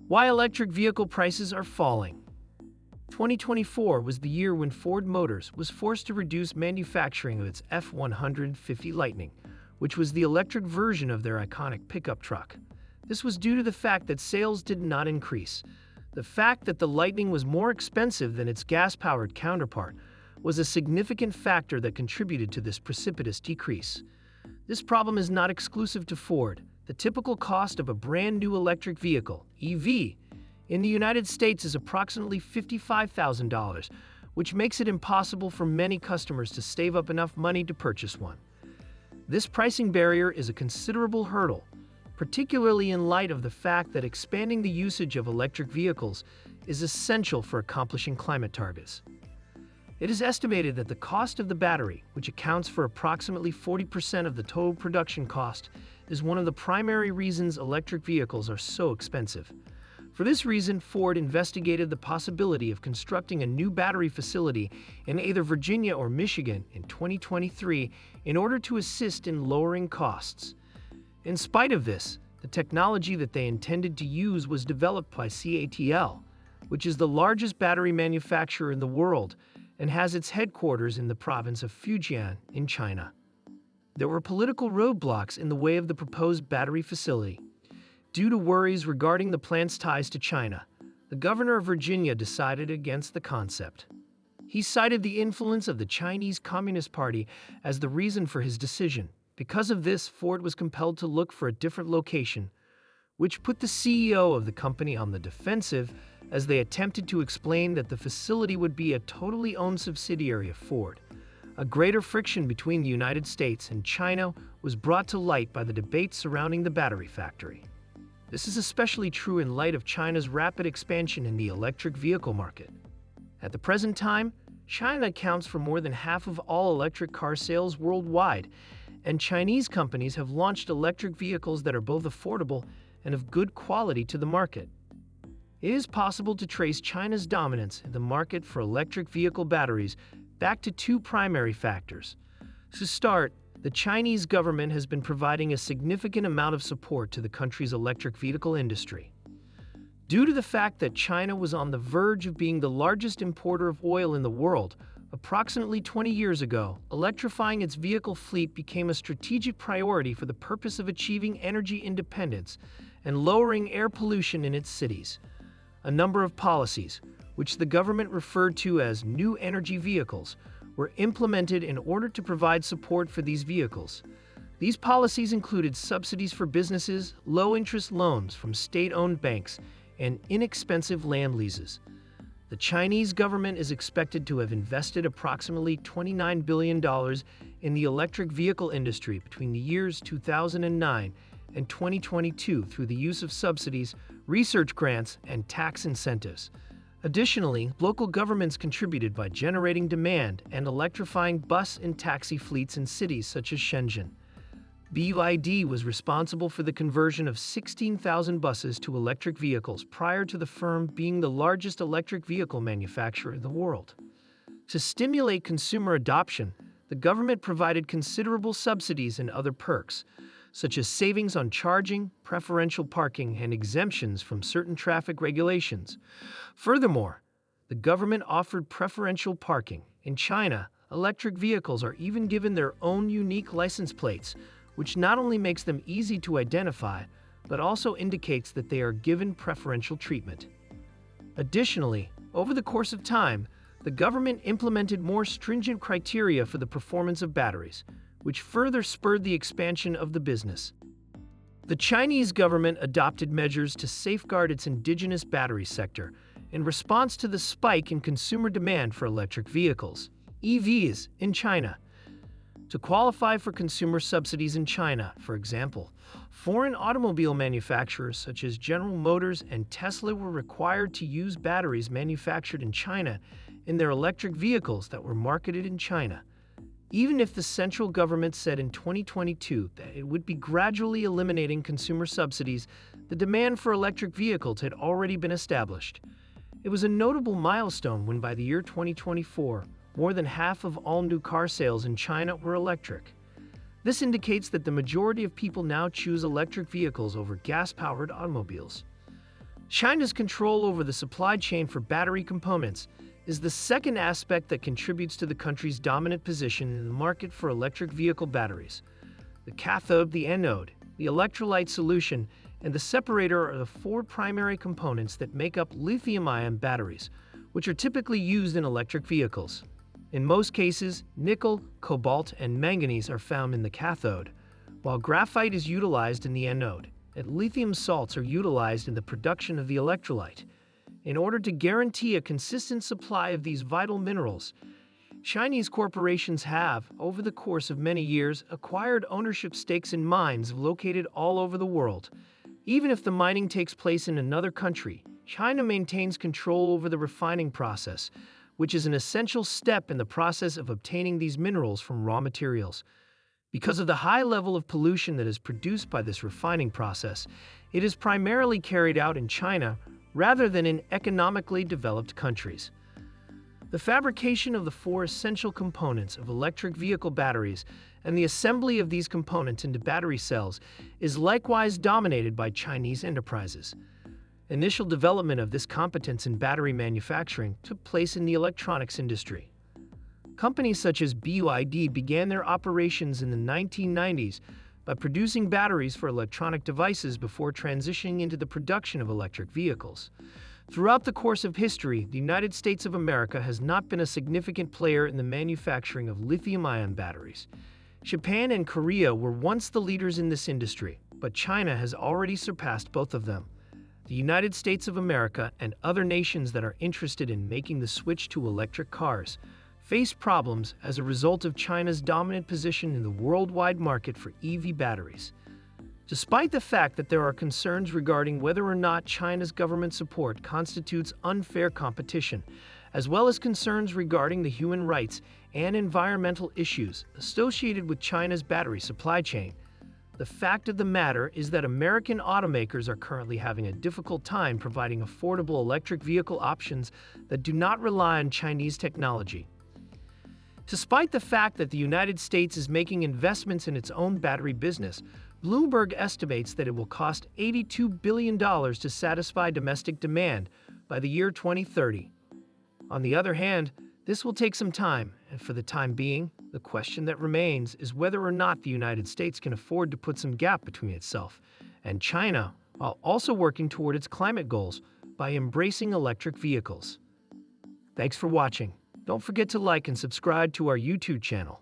Why electric vehicle prices are falling. 2024 was the year when Ford Motors was forced to reduce manufacturing of its F-150 Lightning, which was the electric version of their iconic pickup truck. This was due to the fact that sales did not increase. The fact that the Lightning was more expensive than its gas-powered counterpart was a significant factor that contributed to this precipitous decrease. This problem is not exclusive to Ford. The typical cost of a brand new electric vehicle, EV, in the United States is approximately $55,000, which makes it impossible for many customers to save up enough money to purchase one. This pricing barrier is a considerable hurdle, particularly in light of the fact that expanding the usage of electric vehicles is essential for accomplishing climate targets. It is estimated that the cost of the battery, which accounts for approximately 40% of the total production cost, is one of the primary reasons electric vehicles are so expensive. For this reason, Ford investigated the possibility of constructing a new battery facility in either Virginia or Michigan in 2023 in order to assist in lowering costs. In spite of this, the technology that they intended to use was developed by CATL, which is the largest battery manufacturer in the world and has its headquarters in the province of Fujian in China. There were political roadblocks in the way of the proposed battery facility. Due to worries regarding the plant's ties to China, the governor of Virginia decided against the concept. He cited the influence of the Chinese Communist Party as the reason for his decision. Because of this, Ford was compelled to look for a different location, which put the CEO of the company on the defensive as they attempted to explain that the facility would be a totally owned subsidiary of Ford. A greater friction between the United States and China was brought to light by the debates surrounding the battery factory. This is especially true in light of China's rapid expansion in the electric vehicle market. At the present time, China accounts for more than half of all electric car sales worldwide, and Chinese companies have launched electric vehicles that are both affordable and of good quality to the market. It is possible to trace China's dominance in the market for electric vehicle batteries back to two primary factors. To start, the Chinese government has been providing a significant amount of support to the country's electric vehicle industry. Due to the fact that China was on the verge of being the largest importer of oil in the world, approximately 20 years ago, electrifying its vehicle fleet became a strategic priority for the purpose of achieving energy independence and lowering air pollution in its cities. A number of policies, which the government referred to as new energy vehicles, were implemented in order to provide support for these vehicles. These policies included subsidies for businesses, low-interest loans from state-owned banks, and inexpensive land leases. The Chinese government is expected to have invested approximately $29 billion in the electric vehicle industry between the years 2009 and 2022 through the use of subsidies, research grants, and tax incentives. Additionally, local governments contributed by generating demand and electrifying bus and taxi fleets in cities such as Shenzhen. BYD was responsible for the conversion of 16,000 buses to electric vehicles prior to the firm being the largest electric vehicle manufacturer in the world. To stimulate consumer adoption, the government provided considerable subsidies and other perks, such as savings on charging, preferential parking, and exemptions from certain traffic regulations. Furthermore, the government offered preferential parking. In China, electric vehicles are even given their own unique license plates, which not only makes them easy to identify, but also indicates that they are given preferential treatment. Additionally, over the course of time, the government implemented more stringent criteria for the performance of batteries, which further spurred the expansion of the business. The Chinese government adopted measures to safeguard its indigenous battery sector in response to the spike in consumer demand for electric vehicles, EVs, in China. To qualify for consumer subsidies in China, for example, foreign automobile manufacturers such as General Motors and Tesla were required to use batteries manufactured in China in their electric vehicles that were marketed in China. Even if the central government said in 2022 that it would be gradually eliminating consumer subsidies, the demand for electric vehicles had already been established. It was a notable milestone when by the year 2024, more than half of all new car sales in China were electric. This indicates that the majority of people now choose electric vehicles over gas-powered automobiles. China's control over the supply chain for battery components is the second aspect that contributes to the country's dominant position in the market for electric vehicle batteries. The cathode, the anode, the electrolyte solution, and the separator are the four primary components that make up lithium-ion batteries, which are typically used in electric vehicles. In most cases, nickel, cobalt, and manganese are found in the cathode, while graphite is utilized in the anode, and lithium salts are utilized in the production of the electrolyte. In order to guarantee a consistent supply of these vital minerals, Chinese corporations have, over the course of many years, acquired ownership stakes in mines located all over the world. Even if the mining takes place in another country, China maintains control over the refining process, which is an essential step in the process of obtaining these minerals from raw materials. Because of the high level of pollution that is produced by this refining process, it is primarily carried out in China rather than in economically developed countries. The fabrication of the four essential components of electric vehicle batteries and the assembly of these components into battery cells is likewise dominated by Chinese enterprises. Initial development of this competence in battery manufacturing took place in the electronics industry. Companies such as BYD began their operations in the 1990s by producing batteries for electronic devices before transitioning into the production of electric vehicles. Throughout the course of history, the United States of America has not been a significant player in the manufacturing of lithium-ion batteries. Japan and Korea were once the leaders in this industry, but China has already surpassed both of them. The United States of America and other nations that are interested in making the switch to electric cars face problems as a result of China's dominant position in the worldwide market for EV batteries. Despite the fact that there are concerns regarding whether or not China's government support constitutes unfair competition, as well as concerns regarding the human rights and environmental issues associated with China's battery supply chain, the fact of the matter is that American automakers are currently having a difficult time providing affordable electric vehicle options that do not rely on Chinese technology. Despite the fact that the United States is making investments in its own battery business, Bloomberg estimates that it will cost $82 billion to satisfy domestic demand by the year 2030. On the other hand, this will take some time, and for the time being, the question that remains is whether or not the United States can afford to put some gap between itself and China, while also working toward its climate goals by embracing electric vehicles. Thanks for watching. Don't forget to like and subscribe to our YouTube channel.